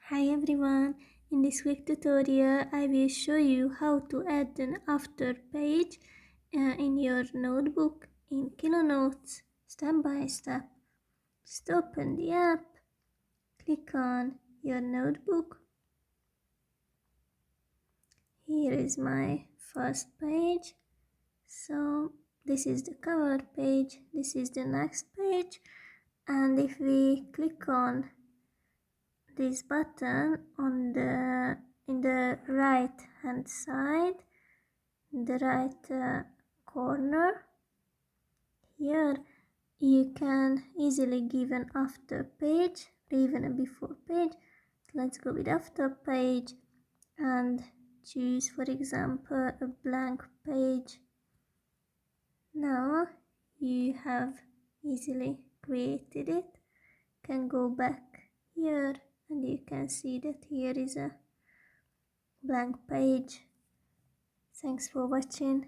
Hi everyone, in this quick tutorial I will show you how to add an after page in your notebook in Kilonotes step by step. Just open the app, click on your notebook. Here is my first page. So this is the cover page, this is the next page, and if we click on this button on in the right hand side, the right corner, here you can easily give an after page or even a before page. Let's go with after page and choose, for example, a blank page. Now you have easily created it. Can go back here and you can see that here is a blank page. Thanks for watching.